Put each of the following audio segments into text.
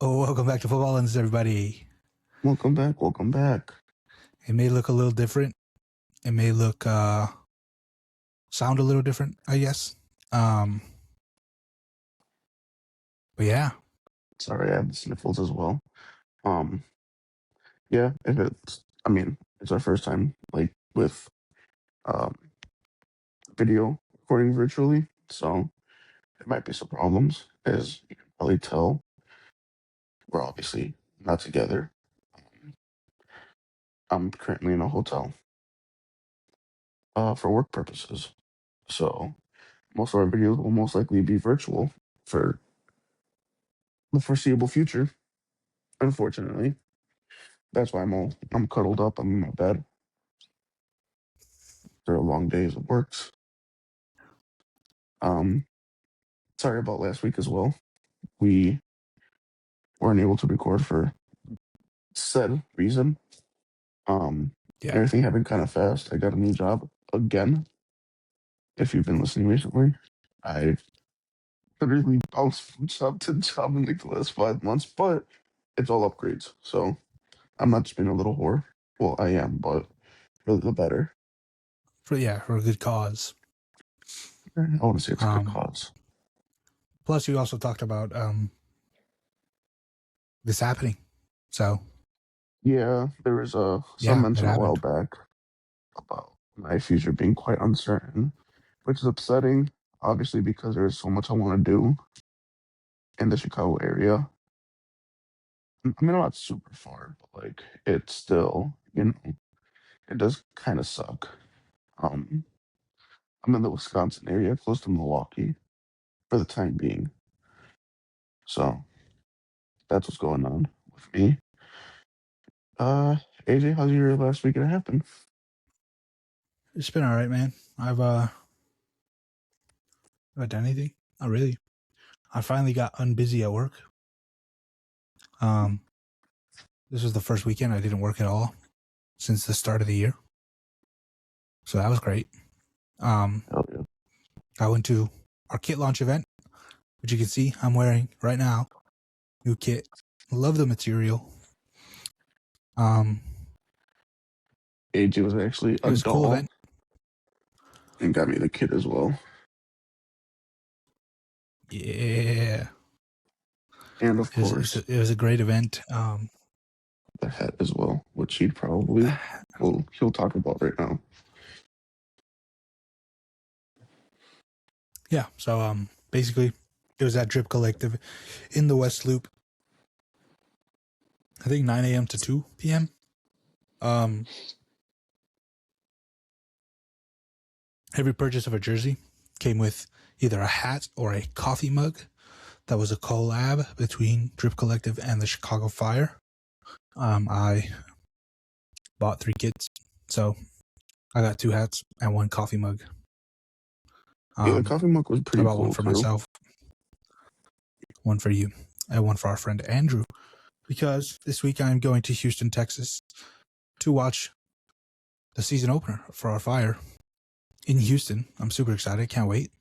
Oh, welcome back to Football Lens, everybody. Welcome back. Welcome back. It may look a little different. It may look, sound a little different, I guess. But yeah. Sorry, I have the sniffles as well. Yeah, it's our first time with um video recording virtually, so there might be some problems. As you can probably tell, we're obviously not together. I'm currently in a hotel for work purposes, so most of our videos will most likely be virtual for the foreseeable future. Unfortunately, that's why I'm cuddled up. I'm in my bed. There are long days of works. Um, Sorry about last week as well. We weren't able to record for said reason. Yeah. Everything happened kind of fast. I got a new job again. If you've been listening recently, I literally bounced from job to job in like the last 5 months, but it's all upgrades. So I'm not just being a little whore. Well, I am, but for the better. For a good cause. I want to say it's a good cause. Plus, you also talked about this happening. So Yeah, there was some mention a while happened. back about my future being quite uncertain, which is upsetting, obviously, because there's so much I want to do in the Chicago area. I mean, I'm not super far, but like, it's still, it does kind of suck. Um, I'm in the Wisconsin area, close to Milwaukee, for the time being. So that's what's going on with me. AJ, how's your last week and a half been? It's been all right, man. I've done anything? Not really. I finally got unbusy at work. This was the first weekend I didn't work at all since the start of the year. So that was great. Hell yeah. I went to our kit launch event, which you can see I'm wearing right now. New kit. Love the material. AJ was actually It a was a cool doll event. and got me the kit as well. Yeah. And of course, it was a great event. the hat as well, which he'd probably, he'll talk about right now. Yeah. So basically, it was at Drip Collective in the West Loop. I think 9 a.m. to 2 p.m. Every purchase of a jersey came with either a hat or a coffee mug. That was a collab between Drip Collective and the Chicago Fire. I bought 3 kits, so I got 2 hats and 1 coffee mug. Yeah, the coffee mug was I pretty bought cool one for too. myself, 1 for you, and 1 for our friend Andrew, because this week I'm going to Houston, Texas to watch the season opener for our Fire in Houston. I'm super excited. Can't wait.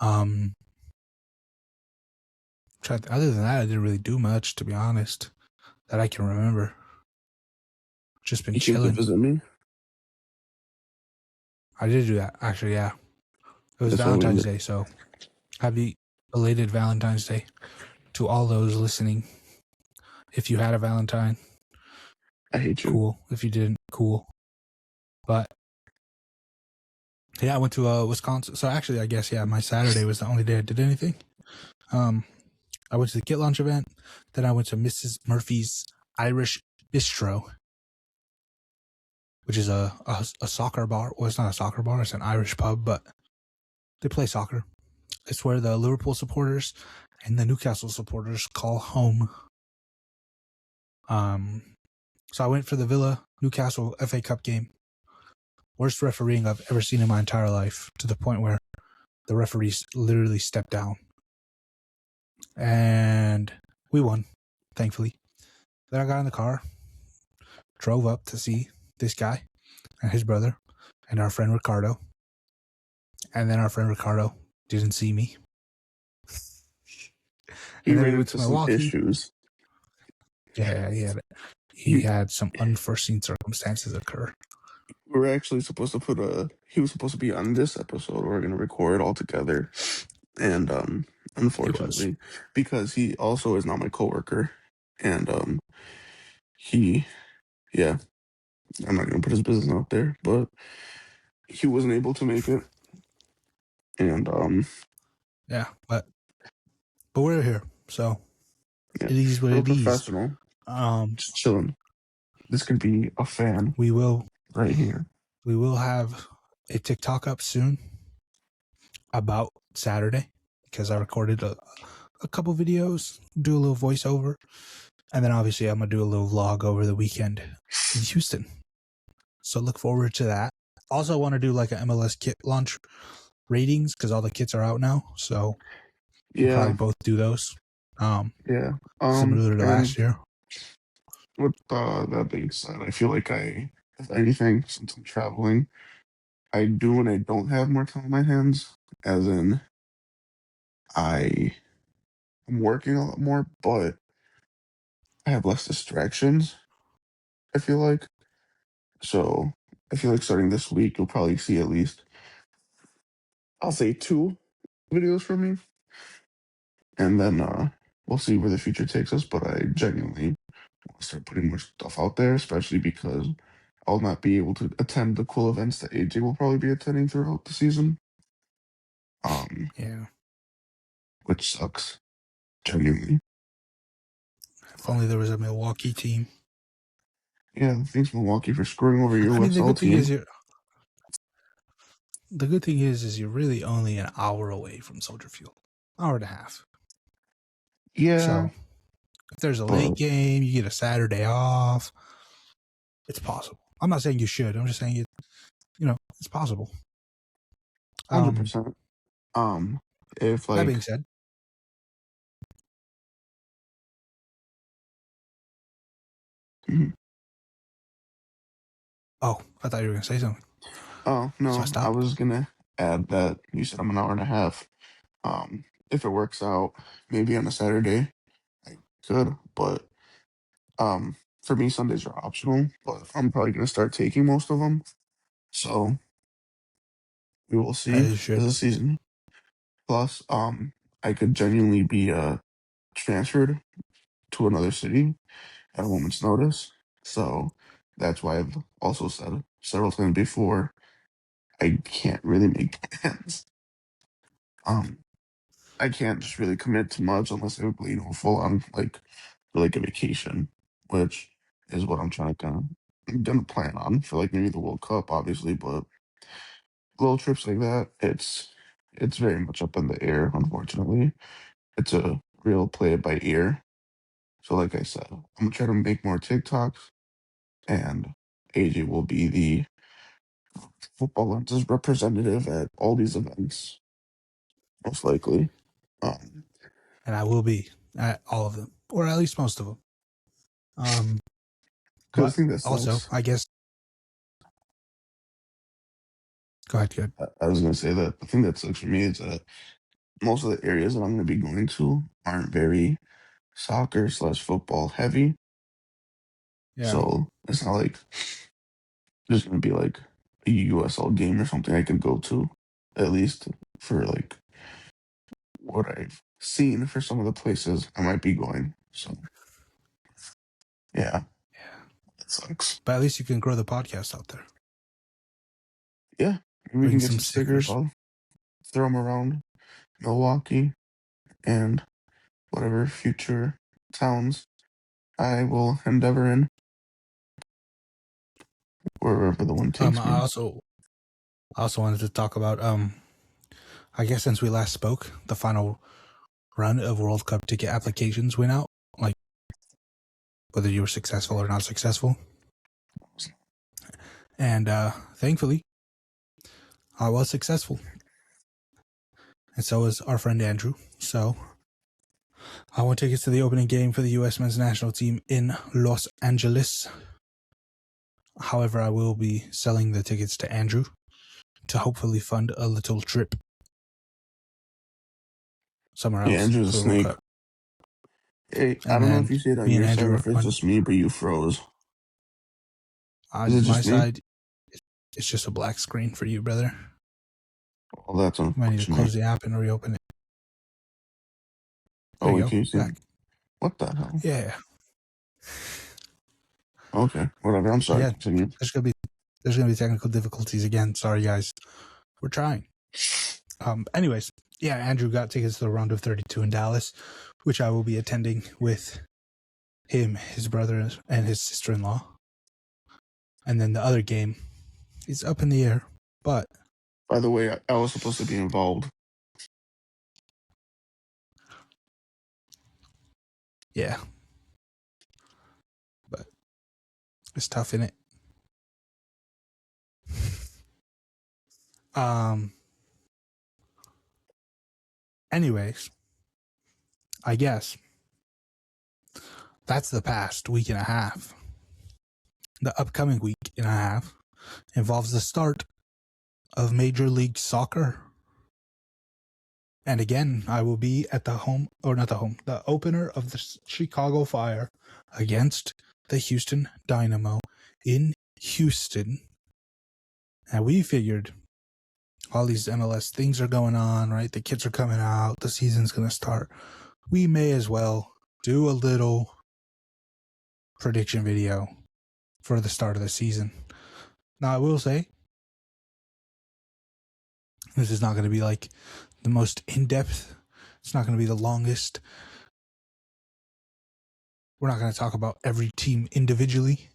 Other than that, I didn't really do much, to be honest, that I can remember. Just been You came to chilling. visit me? I did do that, actually, yeah. It was Valentine's Day, so happy belated Valentine's Day to all those listening. If you had a Valentine, I hate you. cool. If you didn't, cool. But yeah, I went to Wisconsin. So actually, I guess, my Saturday was the only day I did anything. I went to the kit launch event. Then I went to Mrs. Murphy's Irish Bistro, which is a soccer bar. Well, it's not a soccer bar. It's an Irish pub, but they play soccer. It's where the Liverpool supporters and the Newcastle supporters call home. So I went for the Villa Newcastle FA Cup game. Worst refereeing I've ever seen in my entire life, to the point where the referees literally stepped down. And we won, thankfully. Then I got in the car, drove up to see this guy and his brother and our friend Ricardo. And then our friend Ricardo didn't see me. He And then ran we went into to some Milwaukee. issues. Yeah, he He had some unforeseen circumstances occur. we're actually supposed to he was supposed to be on this episode. We're gonna record all together, and He was. unfortunately, because he also is not my coworker, and he yeah, I'm not gonna put his business out there, but he wasn't able to make it, and Yeah, but we're here, so yeah, it is what real it is. professional, just chilling. This could be a fan We will right here. have a TikTok up soon about Saturday because I recorded a couple videos, do a little voiceover, and then obviously I'm gonna do a little vlog over the weekend in Houston. So look forward to that. Also, I want to do like an MLS kit launch ratings because all the kits are out now. So we'll probably Yeah, both do those. yeah. Similar to And last year. with that being said, I feel like if anything, since I'm traveling, I do and I don't have more time on my hands. As in, I'm working a lot more, but I have less distractions. I feel like so. I feel like starting this week, you'll probably see at least, I'll say, 2 videos from me, and then we'll see where the future takes us. But I genuinely want to start putting more stuff out there, especially because I'll not be able to attend the cool events that AJ will probably be attending throughout the season. Yeah. Which sucks, genuinely. If only there was a Milwaukee team. Yeah, thanks Milwaukee for screwing over your I mean, the USL good thing is team. you're really only an hour away from Soldier Field, hour and a half. Yeah, So if there's a late but game, you get a Saturday off. It's possible. I'm not saying you should. I'm just saying it's possible. 100%. If That being like, said, mhm. oh, I thought you were gonna say something, Oh so I no, I stopped. was gonna add that you said I'm an hour and a half. If it works out, maybe on a Saturday, I could, but for me Sundays are optional. But I'm probably gonna start taking most of them. So we will see As you as should. a season. Plus, I could genuinely be transferred to another city at a moment's notice. So that's why I've also said several times before I can't really make plans. Um, I can't just really commit to much unless I full on like a vacation, which is what I'm gonna plan on for like maybe the World Cup, obviously, but little trips like that, it's very much up in the air, unfortunately. It's a real play it by ear. So like I said, I'm gonna try to make more TikToks, and AJ will be the football lenses representative at all these events, most likely. Um, And I will be at all of them, or at least most of them. because But the thing that also, sucks, I guess, go ahead, good. I was gonna say that the thing that sucks for me is that most of the areas that I'm gonna be going to aren't very soccer/football heavy. Yeah. So it's not like there's gonna be like a USL game or something I can go to, at least for like what I've seen for some of the places I might be going. So yeah, Yeah. it sucks. But at least you can grow the podcast out there. Yeah, maybe we Bring can get some some stickers. stickers. I'll throw them around Milwaukee and whatever future towns I will endeavor in, wherever the wind takes I me. also wanted to talk about I guess since we last spoke, the final run of World Cup ticket applications went out, like whether you were successful or not successful. And thankfully, I was successful. And so was our friend Andrew. So I won tickets to the opening game for the U.S. men's national team in Los Angeles. However, I will be selling the tickets to Andrew to hopefully fund a little trip somewhere Yeah, else Andrew's a for the World snake. Cup. Hey, I And don't know then if you see it on me and your side Andrew or were if it's on just me, but you froze. Is it my just me? side. It's just a black screen for you, brother. Oh, that's You might need to unfortunate. close the app and reopen it. There Oh, you wait, go. can you see? Back. What the hell? Yeah. Okay, whatever. I'm sorry. Yeah. Continue. There's gonna be technical difficulties again. Sorry, guys. We're trying. Anyways, yeah, Andrew got tickets to the round of 32 in Dallas, which I will be attending with him, his brother, and his sister-in-law. And then the other game is up in the air, but By the way, I was supposed to be involved. yeah, but it's tough in it. Anyways, I guess that's the past week and a half. The upcoming week and a half involves the start of Major League Soccer. And again, I will be at the opener of the Chicago Fire against the Houston Dynamo in Houston. And we figured all these MLS things are going on, right? The kids are coming out, the season's going to start. We may as well do a little prediction video for the start of the season. Now, I will say, this is not going to be like the most in-depth. It's not going to be the longest. We're not going to talk about every team individually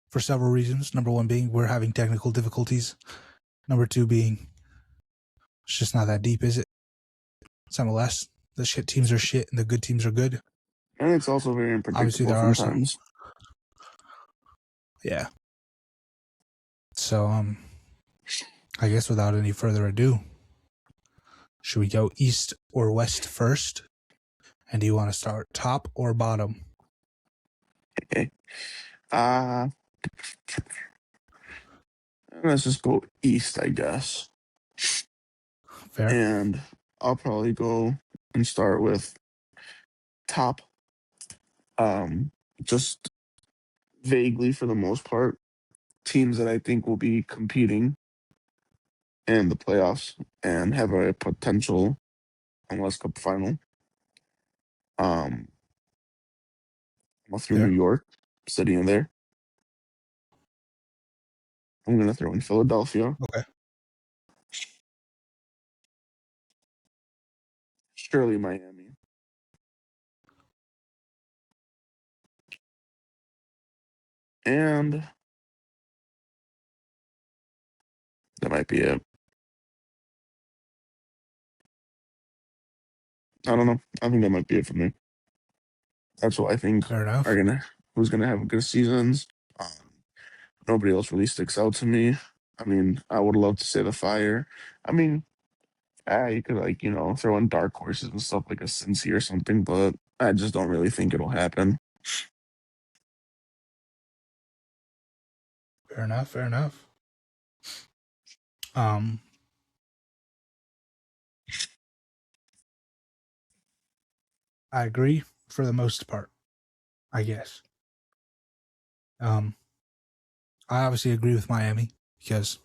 for several reasons. Number one being we're having technical difficulties. Number two being it's just not that deep, is it? It's MLS. The shit teams are shit and the good teams are good. And it's also very Obviously, unpredictable there are some. sometimes. Yeah. So, I guess without any further ado, should we go east or west first? And do you want to start top or bottom? Okay. Let's just go east, I guess. Fair. And I'll probably go and start with top. Just vaguely for the most part, teams that I think will be competing in the playoffs and have a potential MLS Cup final. I'll throw New Fair. York City in there. I'm gonna throw in Philadelphia, Okay. surely Miami, and that might be it. I don't know. I think that might be it for me. That's what I think Fair are enough. who's gonna have good seasons. Um, Nobody else really sticks out to me. I mean, I would love to say the Fire. I mean, you could like throw in dark horses and stuff like a Cincy or something, but I just don't really think it'll happen. Fair enough. Fair enough. Um, I agree for the most part, I guess. I obviously agree with Miami because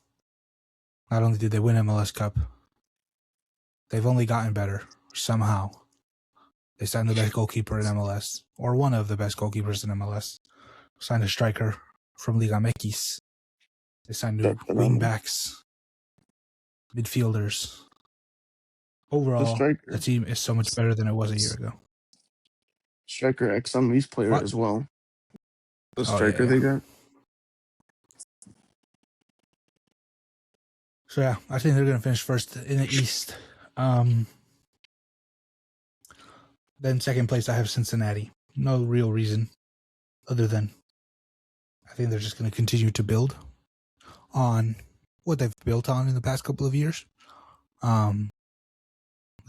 not only did they win MLS Cup, they've only gotten better somehow. They signed the best goalkeeper in MLS, or one of the best goalkeepers in MLS. Signed a striker from Liga MX. They signed new wing Definitely. backs, midfielders. The Overall, the striker, team is so much better than it was a year ago. striker ex Unleashed player What? as well. The Oh, yeah, striker yeah. they got. So, yeah, I think they're going to finish first in the East. Then second place, I have Cincinnati. No real reason other than I think they're just going to continue to build on what they've built on in the past couple of years. The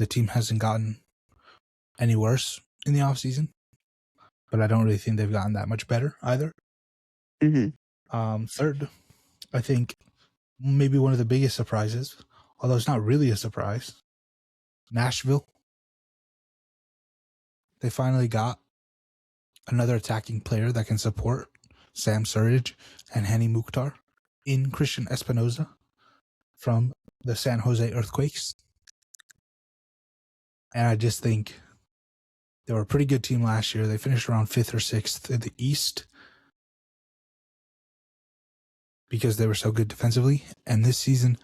team hasn't gotten any worse in the offseason, but I don't really think they've gotten that much better either. Third, I think maybe one of the biggest surprises, although it's not really a surprise, Nashville. they finally got another attacking player that can support Sam Surridge and Henny Mukhtar in Christian Espinoza from the San Jose Earthquakes. And I just think they were a pretty good team last year. They finished around 5th or 6th in the East because they were so good defensively. And this season,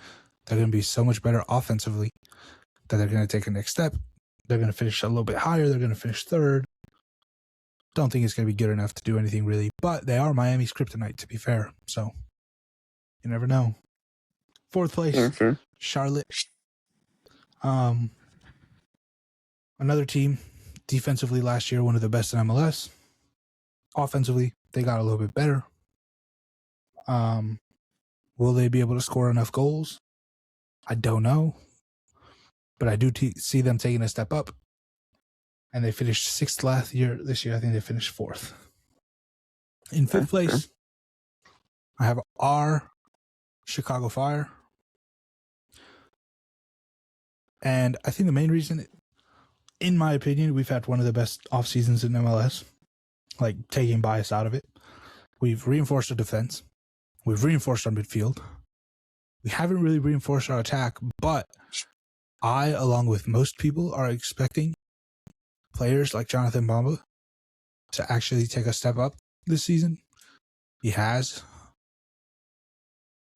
they're going to be so much better offensively that they're going to take a next step. They're going to finish a little bit higher. They're going to finish 3rd. Don't think it's going to be good enough to do anything really, but they are Miami's kryptonite, to be fair. So you never know. 4th place, Fair. Charlotte. Another team, defensively last year, one of the best in MLS. Offensively, they got a little bit better. Will they be able to score enough goals? I don't know. But I do see them taking a step up. And they finished 6th last year. This year, I think they finished 4th. In 5th place, I have our Chicago Fire. And I think the main reason, in my opinion, we've had one of the best off seasons in MLS, like taking bias out of it. We've reinforced our defense. We've reinforced our midfield. We haven't really reinforced our attack, but I, along with most people, are expecting players like Jonathan Bamba to actually take a step up this season. He has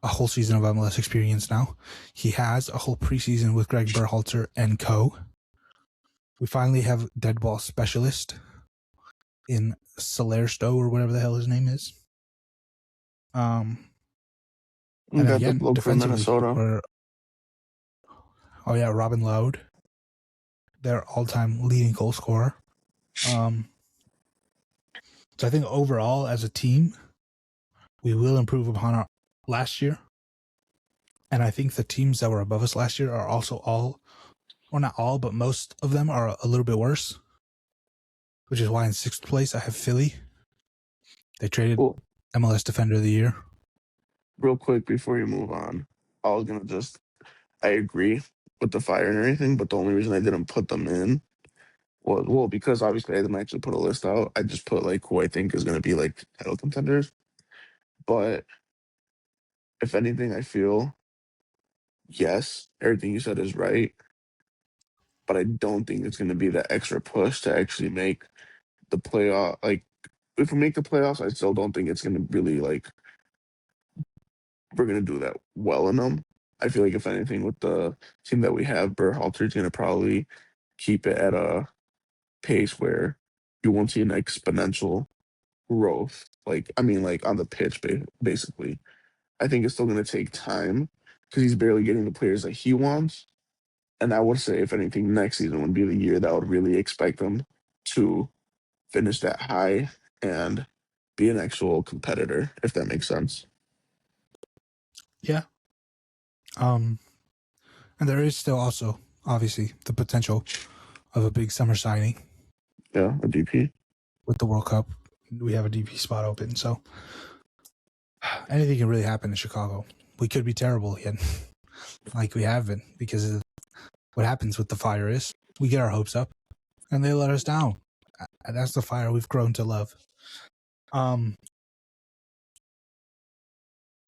a whole season of MLS experience now. He has a whole preseason with Greg Berhalter and co. We finally have dead ball specialist in Salersto or whatever the hell his name is. And again, the local defensively, Minnesota. Robin Loud, their all-time leading goal scorer. So I think overall, as a team, we will improve upon our last year. And I think the teams that were above us last year are also not all, but most of them are a little bit worse. Which is why in 6th place, I have Philly. They traded MLS Defender of the Year. Real quick before you move on, I agree with the Fire and everything, but the only reason I didn't put them in was, because obviously I didn't actually put a list out. I just put like who I think is going to be like title contenders. But if anything, I feel, yes, everything you said is right, but I don't think it's going to be that extra push to actually make the playoff. Like, if we make the playoffs, I still don't think it's going to really, like, we're going to do that well in them. I feel like, if anything, with the team that we have, Berhalter is going to probably keep it at a pace where you won't see an exponential growth. Like, I mean, like on the pitch, basically. I think it's still going to take time because he's barely getting the players that he wants. And I would say, if anything, next season would be the year that I would really expect them to finish that high and be an actual competitor, if that makes sense. Yeah. And there is still also, obviously, the potential of a big summer signing. Yeah, a DP. With the World Cup, we have a DP spot open, so anything can really happen in Chicago. We could be terrible again, like we have been, because what happens with the Fire is we get our hopes up, and they let us down. And that's the Fire we've grown to love.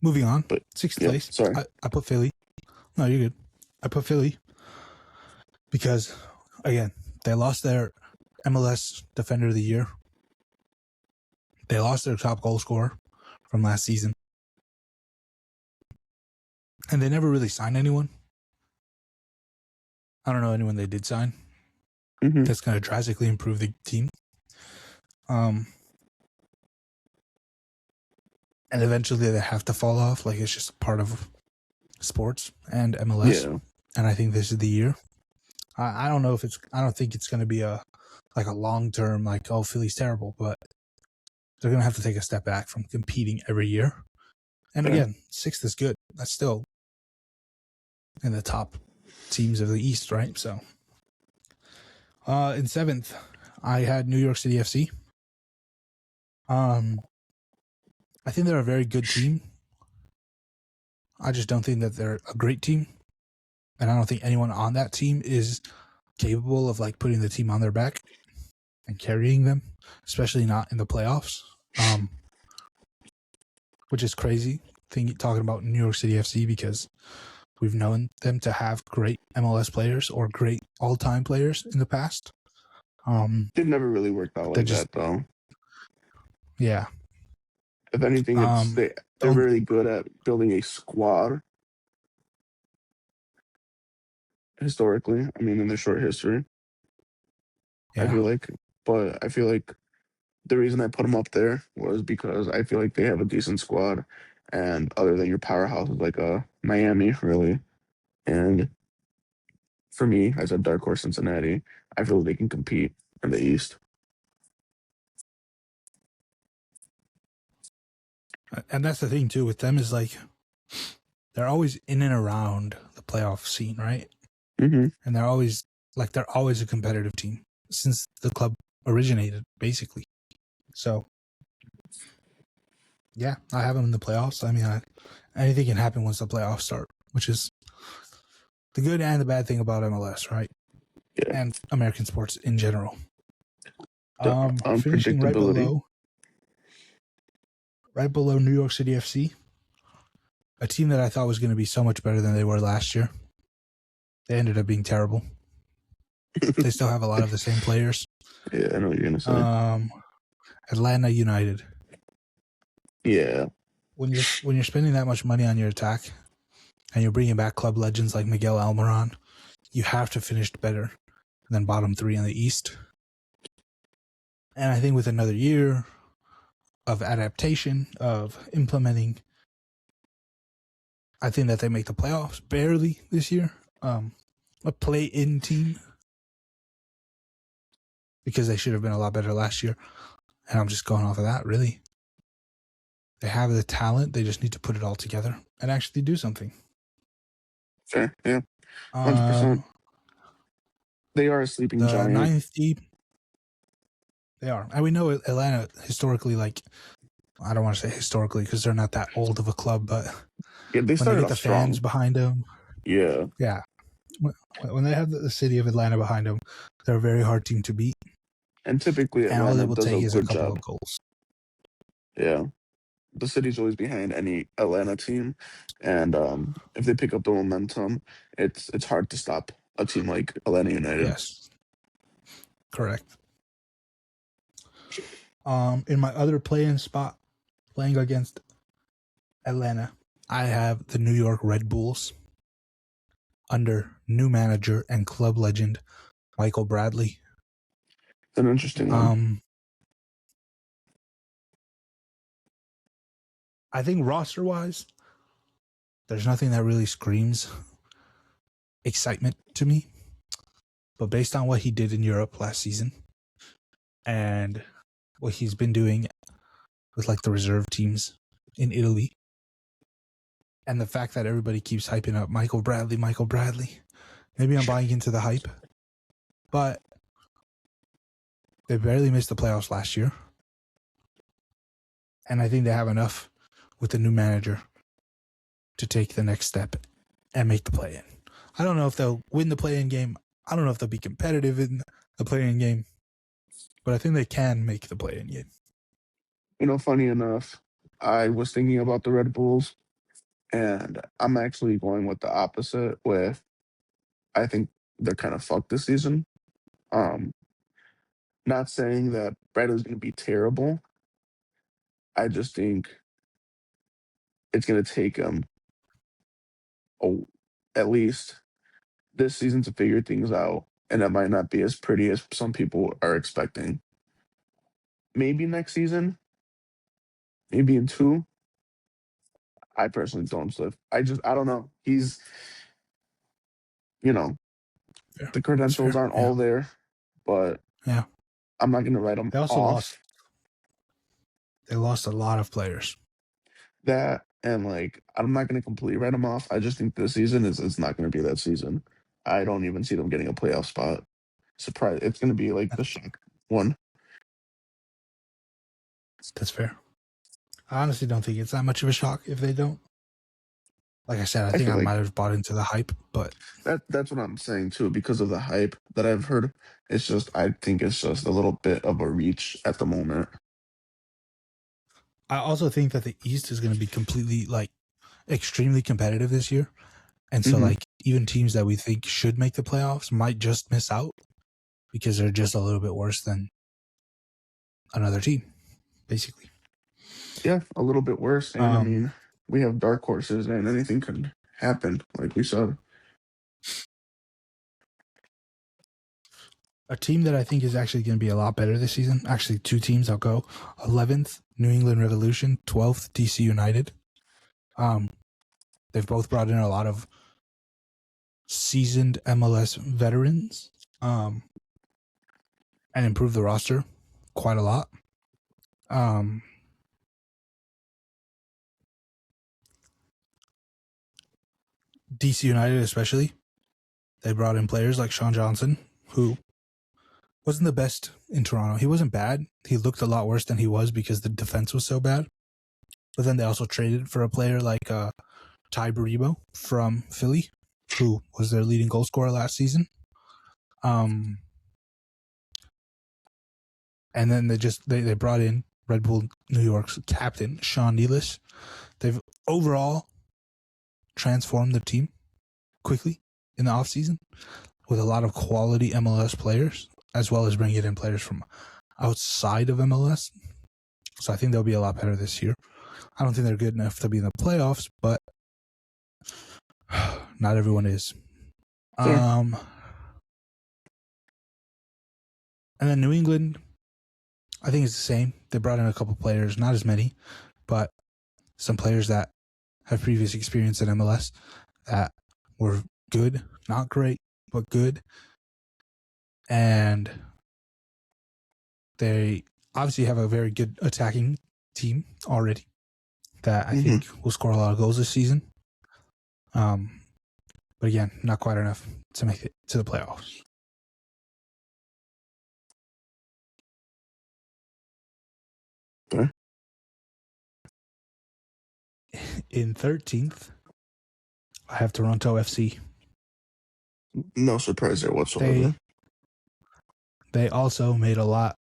Moving on, but 6th place. Sorry, I put Philly. No, you're good. I put Philly because, again, they lost their MLS Defender of the Year. They lost their top goal scorer from last season. And they never really signed anyone. I don't know anyone they did sign. That's going to drastically improve the team. And eventually they have to fall off. Like, it's just a part of sports and MLS. Yeah. And I think this is the year. I don't know if I don't think it's going to be a long-term, like, oh, Philly's terrible, but they're going to have to take a step back from competing every year. And again, 6th is good. That's still in the top teams of the East, right? So, in 7th, I had New York City FC. I think they're a very good team. I just don't think that they're a great team. And I don't think anyone on that team is capable of, like, putting the team on their back. and carrying them, especially not in the playoffs, which is crazy. Talking about New York City FC, because we've known them to have great MLS players or great all-time players in the past. They've never really worked out like that, though. Yeah. If anything, they're really good at building a squad historically. I mean, in their short history, Yeah. I feel like the reason I put them up there was because I feel like they have a decent squad, and other than your powerhouses like Miami, really, and for me, as a dark horse Cincinnati, I feel they can compete in the East. And that's the thing too with them, is like they're always in and around the playoff scene, right? Mm-hmm. And they're always a competitive team since the club originated, basically. So yeah, I have them in the playoffs. I mean, anything can happen once the playoffs start, which is the good and the bad thing about MLS, right? Yeah. And American sports in general. The Finishing unpredictability. right below New York City FC, a team that I thought was going to be so much better than they were last year. They ended up being terrible. They still have a lot of the same players. Yeah, I know what you're gonna say. Atlanta United. Yeah. When you're spending that much money on your attack, and you're bringing back club legends like Miguel Almiron, you have to finish better than bottom 3 in the East. And I think with another year of adaptation, of implementing, I think that they make the playoffs barely this year. A play-in team, because they should have been a lot better last year. And I'm just going off of that, really. They have the talent. They just need to put it all together and actually do something. Sure. Yeah. 100%. They are a sleeping The giant. 9th deep. They are. And we know Atlanta historically, I don't want to say historically because they're not that old of a club, but yeah, they when they started get off the strong. fans behind them. Yeah. Yeah. When they have the city of Atlanta behind them, they're a very hard team to beat. And typically And all Atlanta it will does a take is a good couple job. of goals. Yeah. The city's always behind any Atlanta team. And if they pick up the momentum, it's hard to stop a team like Atlanta United. Yes. Correct. In my other play-in spot, playing against Atlanta, I have the New York Red Bulls under new manager and club legend Michael Bradley. It's an interesting one. I think roster-wise, there's nothing that really screams excitement to me. But based on what he did in Europe last season and what he's been doing with the reserve teams in Italy, and the fact that everybody keeps hyping up Michael Bradley, maybe I'm buying into the hype. But they barely missed the playoffs last year. And I think they have enough with the new manager to take the next step and make the play-in. I don't know if they'll win the play-in game. I don't know if they'll be competitive in the play-in game. But I think they can make the play-in game. Funny enough, I was thinking about the Red Bulls, and I'm actually going with the opposite. I think they're kind of fucked this season. Not saying that Bradley's going to be terrible. I just think it's going to take them at least this season to figure things out, and it might not be as pretty as some people are expecting. Maybe next season, maybe in 2. I personally don't. So I don't know. He's, Fair. the credentials aren't all there, but yeah, I'm not going to write him they also off. They lost a lot of players. That and I'm not going to completely write him off. I just think this season is not going to be that season. I don't even see them getting a playoff spot. Surprise! It's going to be the shock one. That's fair. I honestly don't think it's that much of a shock if they don't. Like I said, I I think feel I like might have bought into the hype, but that's what I'm saying too, because of the hype that I've heard. It's just I think it's just a little bit of a reach at the moment. I also think that the East is going to be completely like extremely competitive this year. And so Hmm. like even teams that we think should make the playoffs might just miss out because they're just a little bit worse than another team, basically. Yeah, a little bit worse. And I Um, mean, we have dark horses, and anything could happen, like we said. a team that I think is actually going to be a lot better this season. Actually, two teams I'll go. 11th, New England Revolution. 12th, DC United. Um, they've both brought in a lot of seasoned MLS veterans and improved the roster quite a lot. DC United especially, they brought in players like Sean Johnson, who wasn't the best in Toronto. He wasn't bad. He looked a lot worse than he was because the defense was so bad. But then they also traded for a player like Ty Baribo from Philly, who was their leading goal scorer last season. And then they brought in Red Bull New York's captain, Sean Nealis. They've overall transformed the team quickly in the offseason with a lot of quality MLS players, as well as bringing in players from outside of MLS. So I think they'll be a lot better this year. I don't think they're good enough to be in the playoffs, but not everyone is. Fair. And then New England, I think it's the same. They brought in a couple players, not as many, but some players that have previous experience in MLS that were good, not great, but good. And they obviously have a very good attacking team already that I Hmm. think will score a lot of goals this season. But again, not quite enough to make it to the playoffs. Fair. In 13th, I have Toronto FC. No surprise there whatsoever. They they also made a lot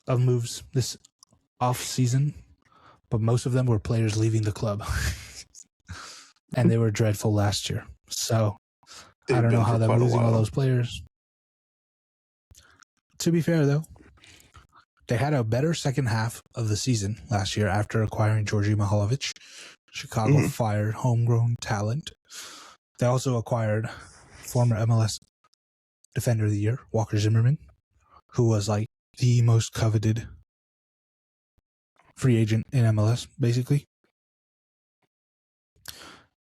of moves this off season, but most of them were players leaving the club. And they were dreadful last year. So I They've don't know been how for them quite a losing all while. those players. To be fair, though, they had a better second half of the season last year after acquiring Georgi Mihalovic, Chicago Hmm. Fire homegrown talent. They also acquired former MLS Defender of the Year, Walker Zimmerman, who was like the most coveted free agent in MLS, basically.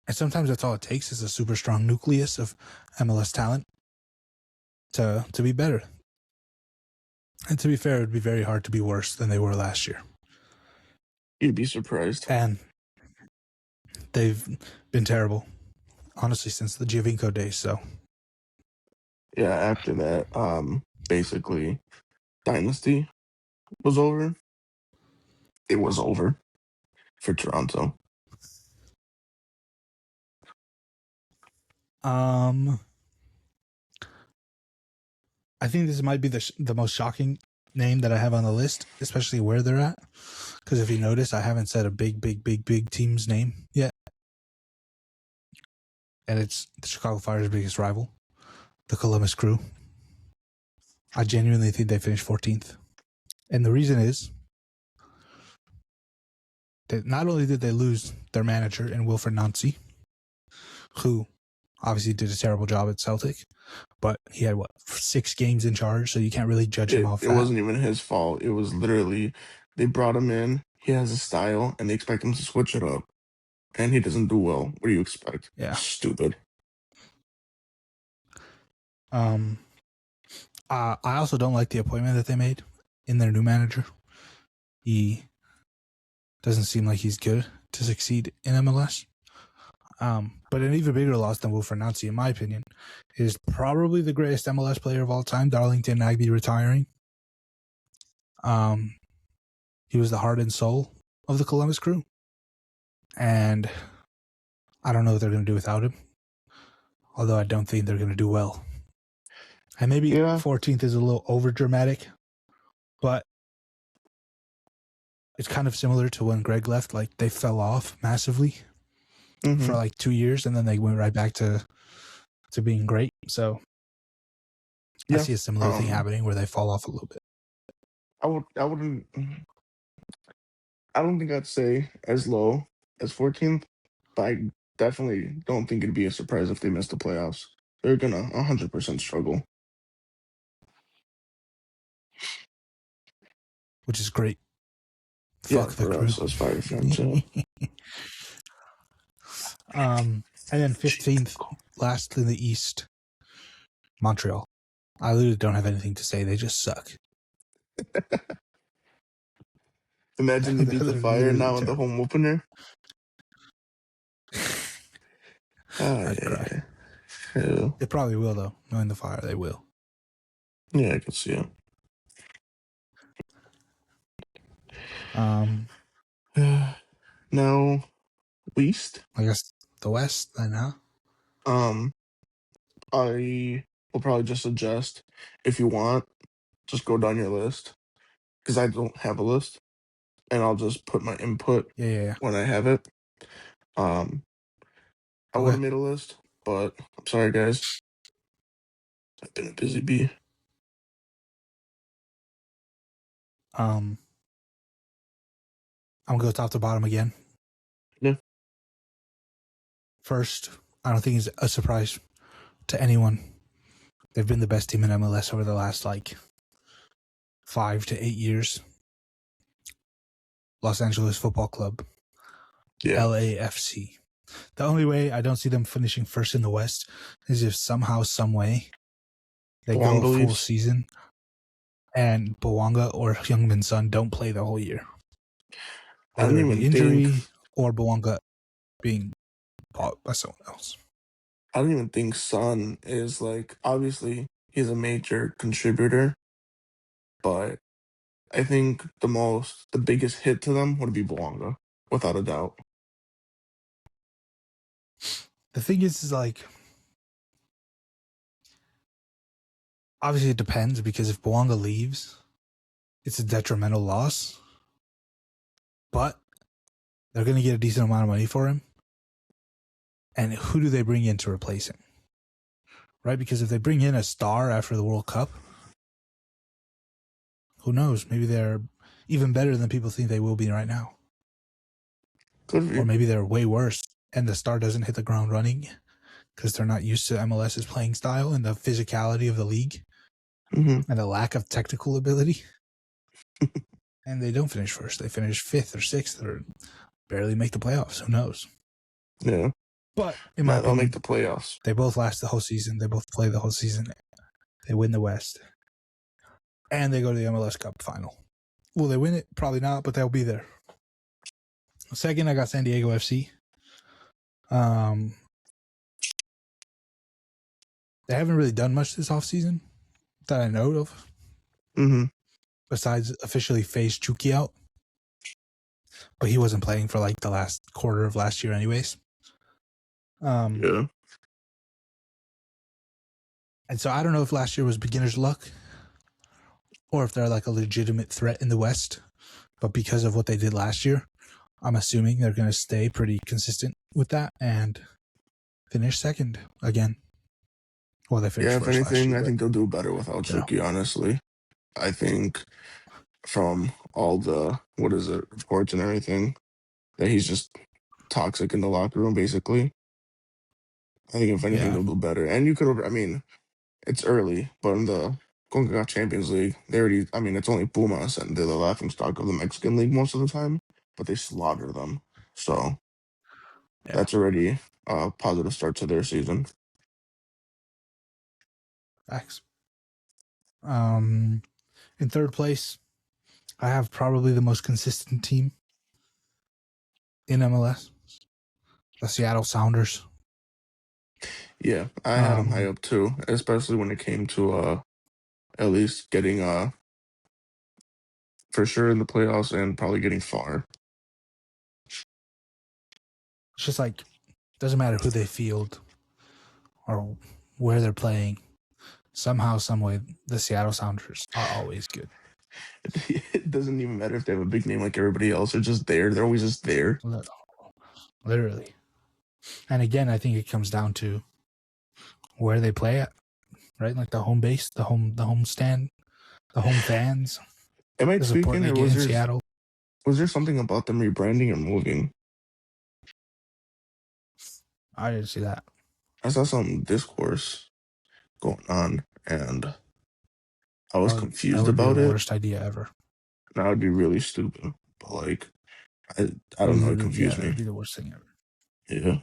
And sometimes that's all it takes is a super strong nucleus of MLS talent to be better. And to be fair, it would be very hard to be worse than they were last year. You'd be surprised. And they've been terrible, honestly, since the Giovinco days. So, Yeah, after that, basically Dynasty was over. It was over for Toronto. I think this might be the most shocking name that I have on the list, especially where they're at. Because if you notice, I haven't said a big team's name yet. And it's the Chicago Fire's biggest rival, the Columbus Crew. I genuinely think they finished 14th. And the reason is that not only did they lose their manager in Wilfred Nancy, who obviously did a terrible job at Celtic, but he had, 6 games in charge, so you can't really judge him off It that. wasn't even his fault. It was literally they brought him in. He has a style, and they expect him to switch it up, and he doesn't do well. What do you expect? Yeah. Stupid. I also don't like the appointment that they made in their new manager. He doesn't seem like he's good to succeed in MLS. But an even bigger loss than Wilfred Nancy, in my opinion, is probably the greatest MLS player of all time, Darlington Nagbe, retiring. He was the heart and soul of the Columbus Crew. And I don't know what they're going to do without him. Although I don't think they're going to do well. And maybe 14th is a little over dramatic, but it's kind of similar to when Greg left. Like, they fell off massively for like 2 years, and then they went right back to being great. So I see a similar thing happening where they fall off a little bit. I don't think I'd say as low as 14th, but I definitely don't think it'd be a surprise if they miss the playoffs. They're gonna 100% struggle, which is great. Yeah, Fuck the for crew. us as Fire fans. And then 15th, last in the East, Montreal. I literally don't have anything to say. They just suck. Imagine they beat the Fire now in the home opener. I'd cry. Yeah. They probably will, though. Knowing the Fire, they will. Yeah, I can see it. Now, East. I guess the West, then, huh? I will probably just adjust. If you want, just go down your list, because I don't have a list, and I'll just put my input when I have it. I would have made a list, but I'm sorry, guys. I've been a busy bee. I'm gonna go top to bottom again. Yeah. First, I don't think it's a surprise to anyone. They've been the best team in MLS over the last 5 to 8 years. Los Angeles Football Club. Yeah. LAFC. The only way I don't see them finishing first in the West is if somehow, some way, they go a full season and Bouanga or Heung-min Son don't play the whole year. Whether it be injury or Bouanga being bought by someone else. I don't even think Son is obviously he's a major contributor, but I think the biggest hit to them would be Bouanga, without a doubt. The thing is obviously it depends, because if Bouanga leaves, it's a detrimental loss. But they're going to get a decent amount of money for him. And who do they bring in to replace him? Right? Because if they bring in a star after the World Cup, who knows? Maybe they're even better than people think they will be right now. Could be. Or maybe they're way worse and the star doesn't hit the ground running because they're not used to MLS's playing style and the physicality of the league and the lack of technical ability. And they don't finish first. They finish 5th or 6th or barely make the playoffs. Who knows? Yeah. But in my opinion, they'll make the playoffs. They both last the whole season. They both play the whole season. They win the West. And they go to the MLS Cup final. Will they win it? Probably not, but they'll be there. Second, I got San Diego FC. They haven't really done much this offseason that I know of. Besides officially phase Chucky out. But he wasn't playing for the last quarter of last year anyways. Yeah. And so I don't know if last year was beginner's luck or if they're a legitimate threat in the West. But because of what they did last year, I'm assuming they're going to stay pretty consistent with that and finish second again. Well, they finished first. Yeah, if anything, I think they'll do better without Chucky, honestly. I think from all the, reports and everything, that he's just toxic in the locker room, basically. I think if anything, they'll do better. And it's early, but in the CONCACAF Champions League, it's only Pumas, and they're the laughingstock of the Mexican League most of the time, but they slaughter them. So that's already a positive start to their season. Facts. In third place, I have probably the most consistent team in MLS, the Seattle Sounders. Yeah, I had them high up too, especially when it came to at least getting for sure in the playoffs and probably getting far. It's just Doesn't matter who they field or where they're playing. Somehow, some way, the Seattle Sounders are always good. It doesn't even matter if they have a big name like everybody else. They're just there. They're always just there. Literally. And again, I think it comes down to where they play at, right? Like the home base, the home stand, the home fans, Am I the support tweaking, they or get in Seattle. was there something about them rebranding or moving? I didn't see that. I saw some discourse going on, and I was That confused would be the about it. worst idea ever. That would be really stupid. But like, I It don't would know. It literally, yeah, confused that me. would be the worst thing ever. Yeah.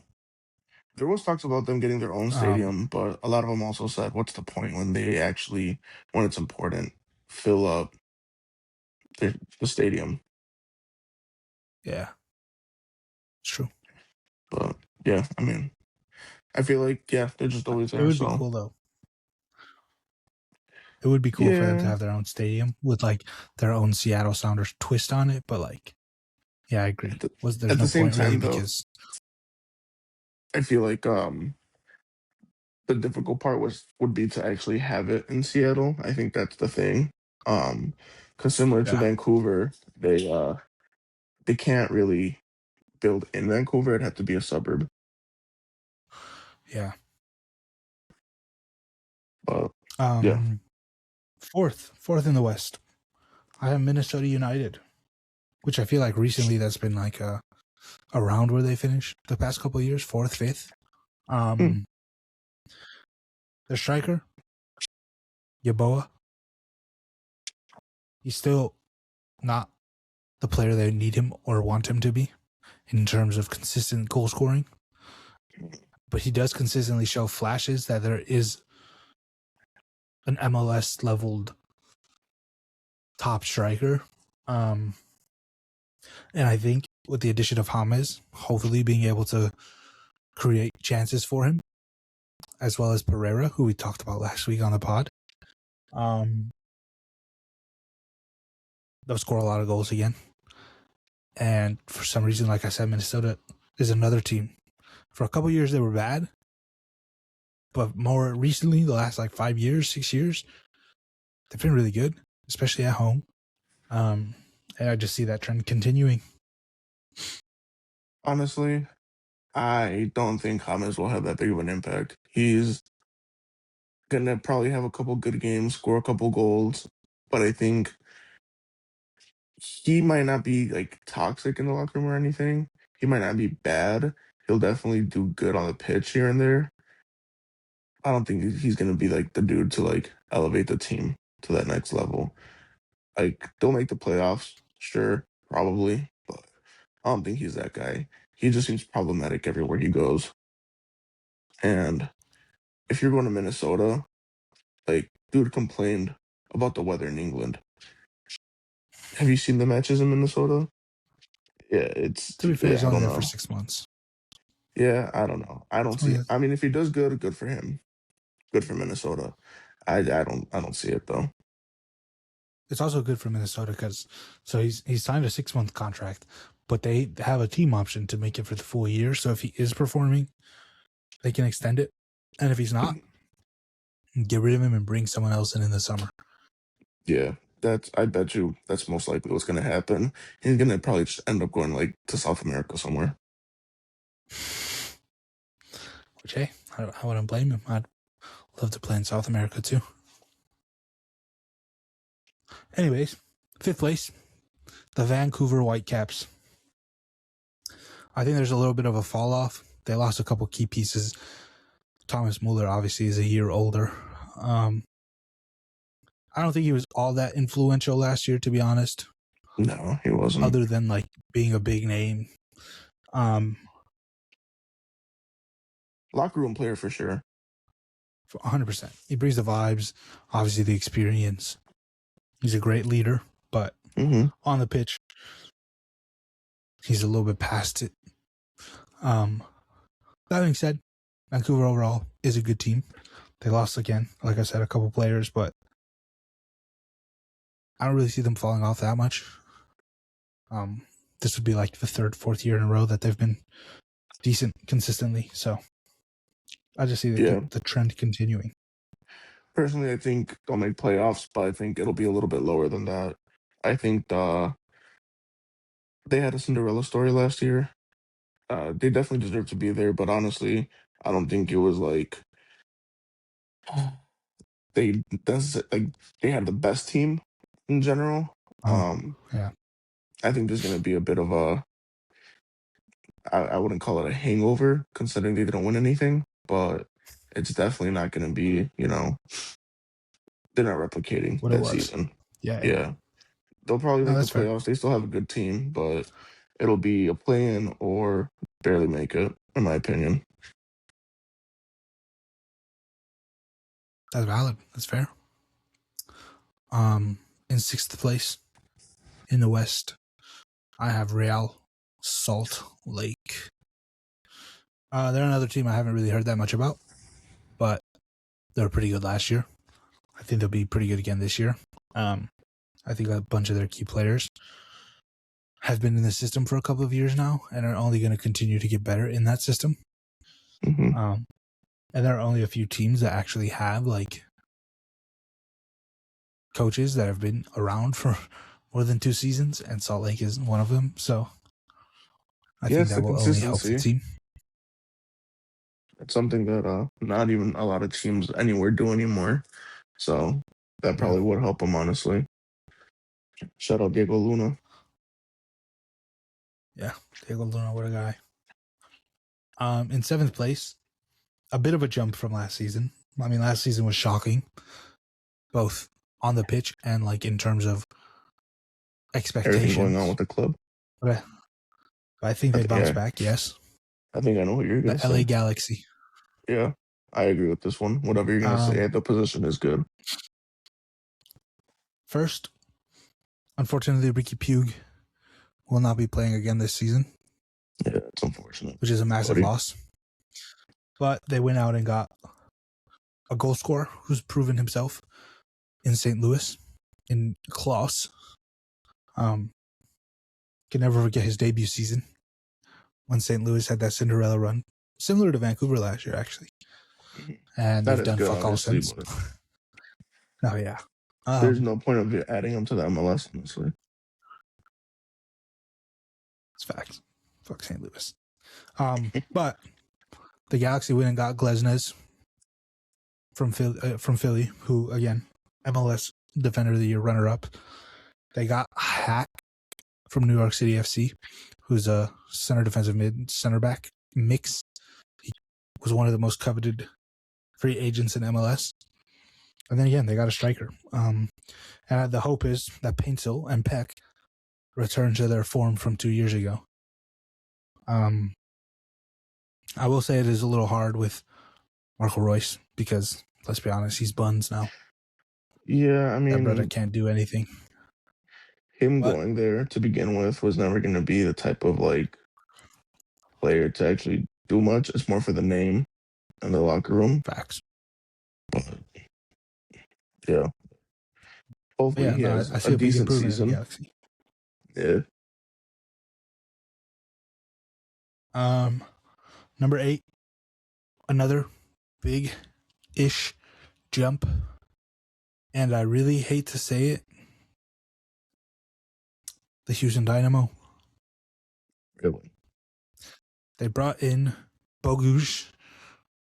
There was talks about them getting their own stadium, but a lot of them also said, "What's the point when they actually, when it's important, fill up the stadium?" Yeah, it's true. But yeah, I mean, I feel like they're just always It there. would be So cool though. It would be cool for them to yeah, have their own stadium with like their own Seattle Sounders twist on it. But like, yeah, I agree. at the, There's at the no same point really time though, because I feel like the difficult part would be to actually have it in Seattle. I think that's the thing. Because similar to yeah, Vancouver, they can't really build in Vancouver. It'd have to be a suburb. yeah. But yeah, Fourth in the West, I have Minnesota United, which I feel like recently that's been like around where they finished the past couple of years, fourth, fifth. Hmm. Their striker, Yaboa, he's still not the player they need him or want him to be in terms of consistent goal scoring. But he does consistently show flashes that there is an MLS leveled top striker. And I think with the addition of James, hopefully being able to create chances for him, as well as Pereira, who we talked about last week on the pod, they'll score a lot of goals again. And for some reason, like I said, Minnesota is another team. For a couple years, they were bad. But more recently, the last like 5 years, 6 years, they've been really good, especially at home. And I just see that trend continuing. Honestly, I don't think James will have that big of an impact. He's gonna probably have a couple good games, score a couple goals, but I think he might not be like toxic in the locker room or anything. He might not be bad. He'll definitely do good on the pitch here and there. I don't think he's gonna be like the dude to like elevate the team to that next level. Like they'll make the playoffs, sure, probably, but I don't think he's that guy. He just seems problematic everywhere he goes. And if you're going to Minnesota, like dude complained about the weather in England. Have you seen the matches in Minnesota? Yeah, To be fair, he's I only don't there for know. 6 months. Yeah, I don't know. I don't Oh, see. yeah. I mean, if he does good, good for him. Good for Minnesota. I don't see it though. It's also good for Minnesota because he's signed a 6-month contract, but they have a team option to make it for the full year. So if he is performing, they can extend it. And if he's not, get rid of him and bring someone else in the summer. Yeah, I bet you that's most likely what's gonna happen. He's gonna probably just end up going like to South America somewhere. Which, hey, I wouldn't blame him. I'd love to play in South America too. Anyways, fifth place, the Vancouver Whitecaps. I think there's a little bit of a fall off. They lost a couple key pieces. Thomas Muller obviously is a year older. I don't think he was all that influential last year, to be honest. No, he wasn't. Other than like being a big name. Locker room player for sure. 100%. He brings the vibes, obviously the experience. He's a great leader, but Hmm. on the pitch, he's a little bit past it. That being said, Vancouver overall is a good team. They lost again, like I said, a couple players, but I don't really see them falling off that much. This would be like the third, fourth year in a row that they've been decent consistently. So I just see Yeah. the trend continuing. Personally, I think they'll make playoffs, but I think it'll be a little bit lower than that. I think they had a Cinderella story last year. They definitely deserve to be there, but honestly, I don't think it was like like they had the best team in general. Oh, Um, yeah. I think there's gonna be a bit of a I wouldn't call it a hangover considering they didn't win anything, but it's definitely not gonna be, they're not replicating What it that was. season. Yeah, yeah. Yeah. They'll probably No, make the that's fair. playoffs. They still have a good team, but it'll be a play-in or barely make it, in my opinion. That's valid. That's fair. In sixth place in the West, I have Real Salt Lake. They're another team I haven't really heard that much about, but they were pretty good last year. I think they'll be pretty good again this year. I think a bunch of their key players have been in the system for a couple of years now and are only going to continue to get better in that system. Hmm. And there are only a few teams that actually have like coaches that have been around for more than 2 seasons, and Salt Lake is one of them. So I Yeah, think it's the that will only help the consistency. team. It's something that not even a lot of teams anywhere do anymore. So that Yeah. probably would help them, honestly. Shout out Diego Luna. Yeah. Diego Luna, what a guy. In seventh place, a bit of a jump from last season. I mean, last season was shocking, both on the pitch and like in terms of Everything going on expectations. with the club. But I think they bounced Yeah, back, yes. I think I know what you're The gonna LA say. Galaxy. Yeah, I agree with this one. Whatever you're gonna say, the position is good. First, unfortunately, Ricky Pugh will not be playing again this season, Yeah, it's unfortunate. which is a massive Buddy. loss. But they went out and got a goal scorer who's proven himself in St. Louis, in Klaus. Can never forget his debut season when St. Louis had that Cinderella run, similar to Vancouver last year, actually. Mhm. And That they've is done good, fuck all obviously, since. but Oh, yeah. there's no point of adding them to the MLS, honestly. It's facts. Fuck St. Louis. But the Galaxy went and got Glesnes from Philly, who, again, MLS Defender of the Year runner-up. They got Hack from New York City FC, who's a center defensive mid, center back mix. He was one of the most coveted free agents in MLS. And then again, they got a striker. And the hope is that Paintsill and Peck return to their form from 2 years ago. I will say it is a little hard with Marco Royce because, let's be honest, he's buns now. Yeah, I That brother mean, can't do anything. him But going there to begin with was never going to be the type of like player to actually do much. It's more for the name and the locker room. facts. But yeah, But hopefully yeah, he no, has I a see a big decent improvement in the season. Galaxy. Yeah. Number 8, another big-ish jump. And I really hate to say it, the Houston Dynamo. Really. They brought in Bogusz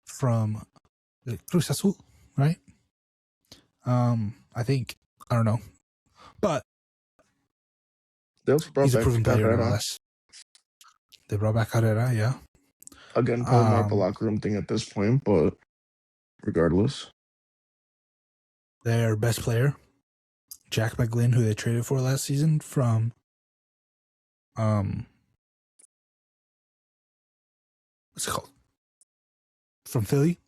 from Cruz Azul, right? I think. I don't know. But They also brought he's a back proven player Carrera. nonetheless. They brought back Herrera, yeah. Again, probably more of a locker room thing at this point, but regardless. Their best player, Jack McGlynn, who they traded for last season from what's it called? From Philly.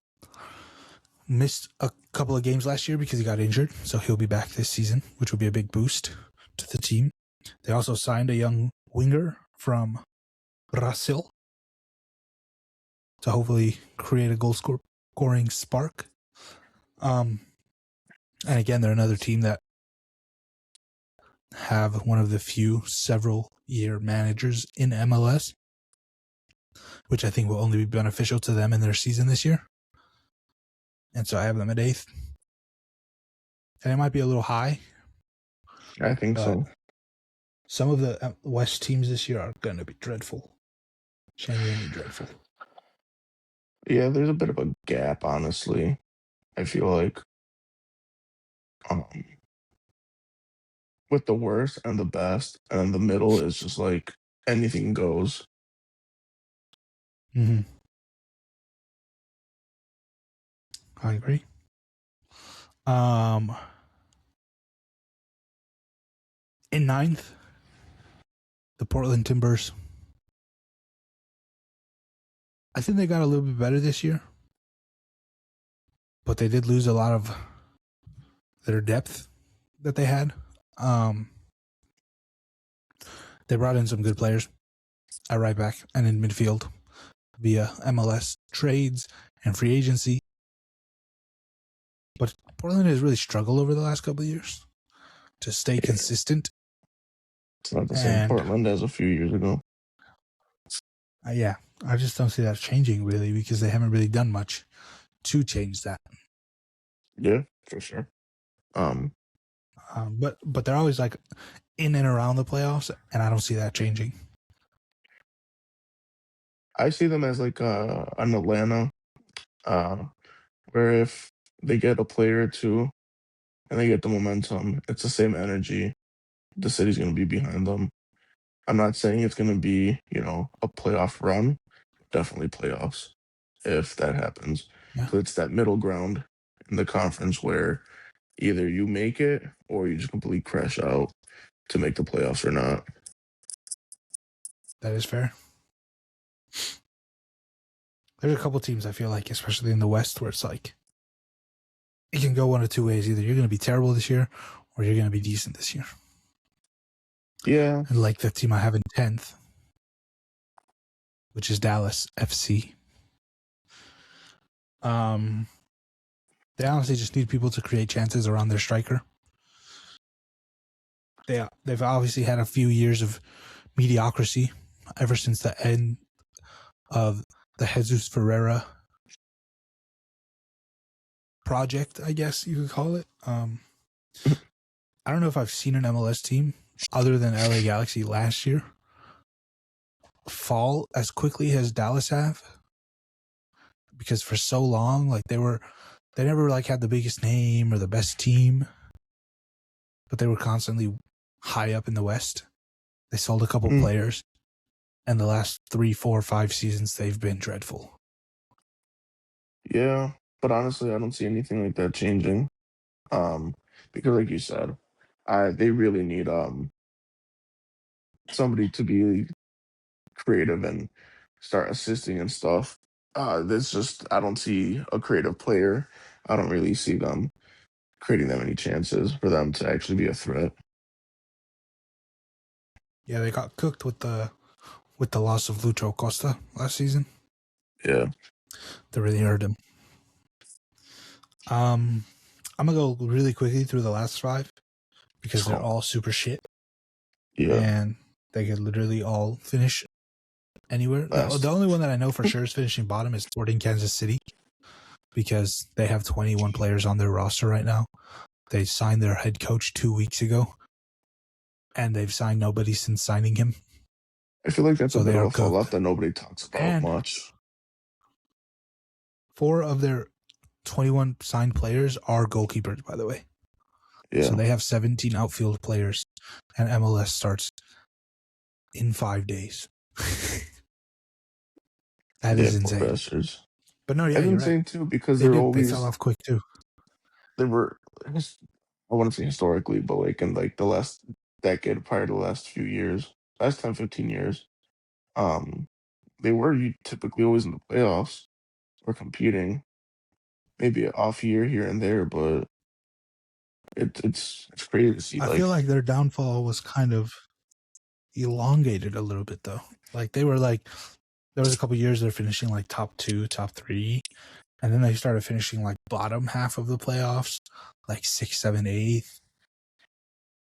Missed a couple of games last year because he got injured, so he'll be back this season, which will be a big boost to the team. They also signed a young winger from Brazil to hopefully create a goal scoring spark. And again, they're another team that have one of the few several year managers in MLS. which I think will only be beneficial to them in their season this year. And so I have them at 8th. And it might be a little high, I think but so. some of the West teams this year are going to be dreadful. Genuinely dreadful. Yeah, there's a bit of a gap, honestly. I feel like um, with the worst and the best, and the middle is just like anything goes. Mm-hmm. I agree. In 9th, the Portland Timbers. I think they got a little bit better this year, but they did lose a lot of their depth that they had. They brought in some good players at right back and in midfield via MLS trades and free agency. But Portland has really struggled over the last couple of years to stay consistent. It's not the same And Portland as a few years ago. yeah, I just don't see that changing really because they haven't really done much to change that. Yeah, for sure. But they're always like in and around the playoffs, and I don't see that changing. I see them as like an Atlanta, where if they get a player or two and they get the momentum, it's the same energy. The city's going to be behind them. I'm not saying it's going to be, a playoff run. Definitely playoffs if that happens. Yeah, So it's that middle ground in the conference where either you make it or you just completely crash out to make the playoffs or not. that is fair. There's a couple teams I feel like, especially in the West, where it's like it can go one of two ways. Either you're going to be terrible this year or you're going to be decent this year. Yeah. And like the team I have in 10th, which is Dallas FC. They honestly just need people to create chances around their striker. They've obviously had a few years of mediocrity ever since the end of the Jesus Ferreira project, I guess you could call it. I don't know if I've seen an MLS team other than LA Galaxy last year fall as quickly as Dallas have, because for so long, like they never like had the biggest name or the best team, but they were constantly high up in the West. They sold a couple players, and the last 3, 4, 5 seasons they've been dreadful. Yeah, but honestly, I don't see anything like that changing. Because like you said, they really need somebody to be creative and start assisting and stuff. There's just I don't see a creative player. I don't really see them creating them any chances for them to actually be a threat. Yeah, they got cooked with the loss of Lucho Costa last season. Yeah. That really hurt him. I'm gonna go really quickly through the last 5 because they're all super shit. Yeah. And they could literally all finish anywhere. The only one that I know for sure is finishing bottom is Sporting Kansas City, because they have 21 players on their roster right now. They signed their head coach 2 weeks ago, and they've signed nobody since signing him. I feel like that's a bit of a fallout that nobody talks about much. 4 of their 21 signed players are goalkeepers, by the way. Yeah. So they have 17 outfield players, and MLS starts in 5 days. That is insane. Bastards. But no, yeah, it's you're insane right. too, because they fell off quick too. They were, I wouldn't say historically, but like in like the last decade, prior to the last few years, last 10, 15 years, they were typically always in the playoffs or competing. Maybe an off year here and there, but it's crazy to see. I feel like their downfall was kind of elongated a little bit though. Like they were like, there was a couple years they're finishing like top 2, top 3, and then they started finishing like bottom half of the playoffs, like 6, 7, 8,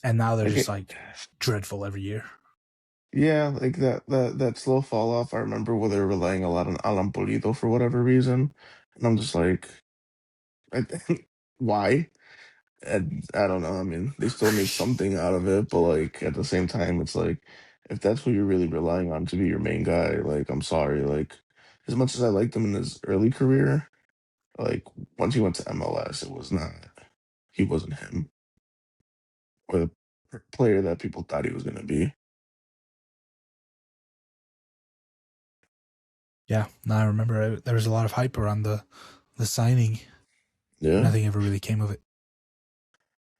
and now they're just like dreadful every year. Yeah, like that slow fall off. I remember where they were relying a lot on Alan Pulido for whatever reason, and I'm just like, I think why? And I don't know. I mean, they still made something out of it, but like at the same time, it's like if that's who you're really relying on to be your main guy, like I'm sorry, like as much as I liked him in his early career, like once he went to MLS, it was not. He wasn't him or the player that people thought he was gonna be. Yeah, no, I remember there was a lot of hype around the signing. Yeah, Nothing ever really came of it.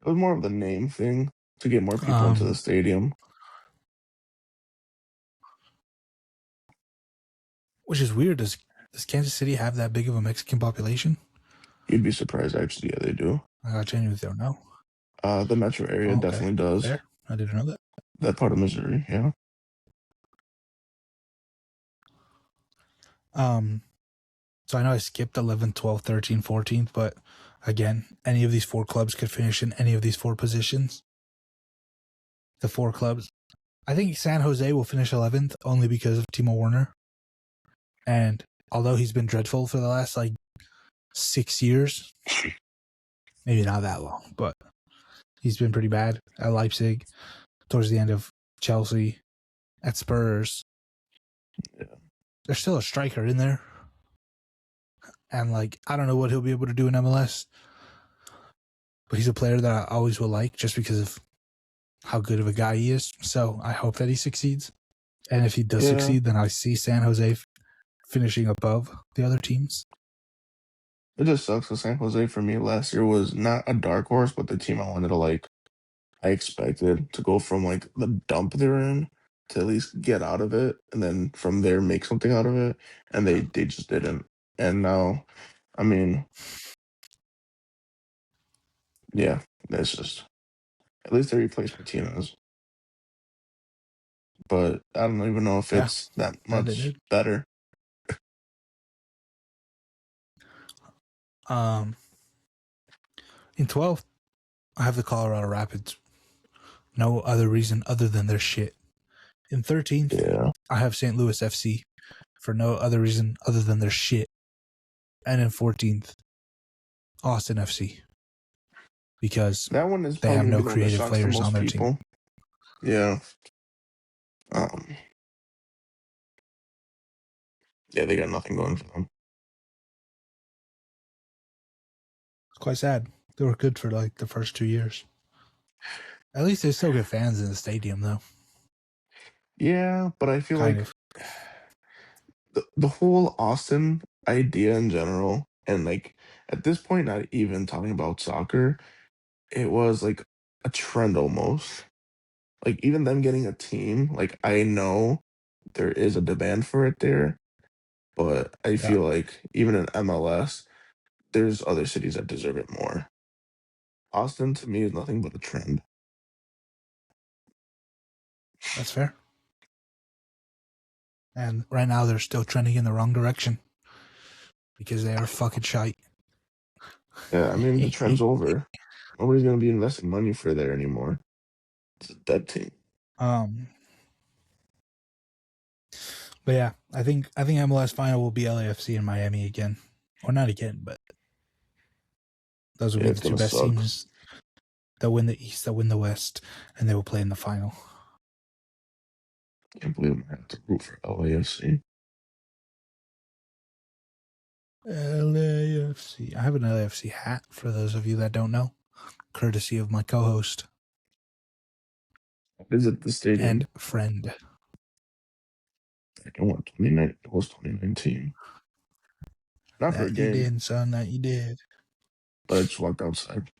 it was more of the name thing to get more people into the Um, stadium. which is weird. Does Kansas City have that big of a Mexican population? You'd be surprised, actually. Yeah, they do. I genuinely don't know. The metro area Oh, okay, definitely does. fair. I didn't know that. That part of Missouri, yeah. Um, so I know I skipped 11th, 12th, 13th, 14th, but again, any of these four clubs could finish in any of these four positions. The four clubs. I think San Jose will finish 11th only because of Timo Werner. And although he's been dreadful for the last like 6 years, maybe not that long, but he's been pretty bad at Leipzig, towards the end of Chelsea, at Spurs. Yeah. There's still a striker in there. And like, I don't know what he'll be able to do in MLS, but he's a player that I always will like just because of how good of a guy he is. So I hope that he succeeds. And if he does Yeah. succeed, then I see San Jose finishing above the other teams. It just sucks because San Jose for me last year was not a dark horse, but the team I wanted to like. I expected to go from like the dump they're in to at least get out of it, and then from there make something out of it. And they just didn't. And now, I mean, yeah, it's just at least they replaced Martinez. But I don't even know if Yeah, it's that that they much did. better. Um, in 12th, I have the Colorado Rapids. No other reason other than their shit. In 13th, Yeah, I have St. Louis FC for no other reason other than their shit. And in 14th, Austin FC because that one is they probably have gonna no be the one that creative shocks the players on most their team. people. Yeah. Um. Yeah, they got nothing going for them. It's quite sad. They were good for like the first 2 years. At least they still get fans in the stadium, though. Yeah, but I feel Kind like of. the whole Austin idea in general, and like at this point, not even talking about soccer, it was like a trend almost. Like even them getting a team, like I know there is a demand for it there, but I Yeah, feel like even in MLS, there's other cities that deserve it more. Austin to me is nothing but a trend. that's fair. And right now they're still trending in the wrong direction because they are fucking shite. Yeah, I mean the trend's over. Nobody's gonna be investing money for there anymore. It's a dead team. um, but yeah, I think MLS final will be LAFC and Miami again, or not again, but those will Yeah, be it's the two gonna best suck. teams that win the East, that win the West, and they will play in the final. Can't believe I'm gonna have to root for LAFC. LAFC. I have an LAFC hat for those of you that don't know, courtesy of my co-host Visit the and stadium. friend. Back in what 29? It was 2019. Not for a That you game, did, son. That you did. but I just walked outside.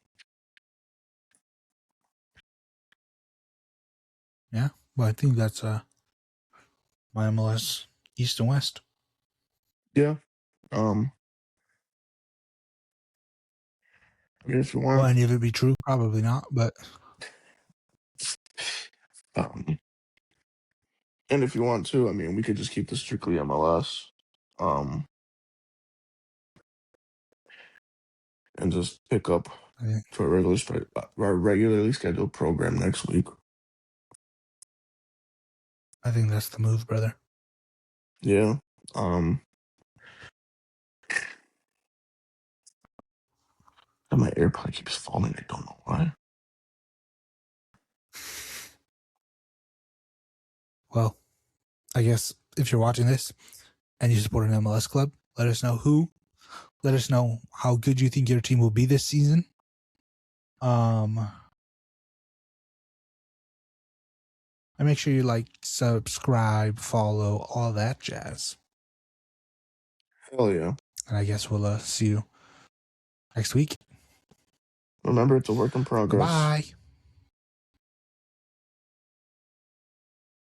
Yeah. Well, I think that's my MLS East and West. Yeah. Um. I mean, if you Will want, any of it be true? Probably not. But um, and if you want to, I mean, we could just keep this strictly MLS. Um, and just pick up I think, to our regularly scheduled program next week. I think that's the move, brother. Yeah. And my AirPod keeps falling. I don't know why. Well, I guess if you're watching this and you support an MLS club, let us know who. Let us know how good you think your team will be this season. And make sure you like, subscribe, follow, all that jazz. Hell yeah. And I guess we'll see you next week. Remember, it's a work in progress. Goodbye.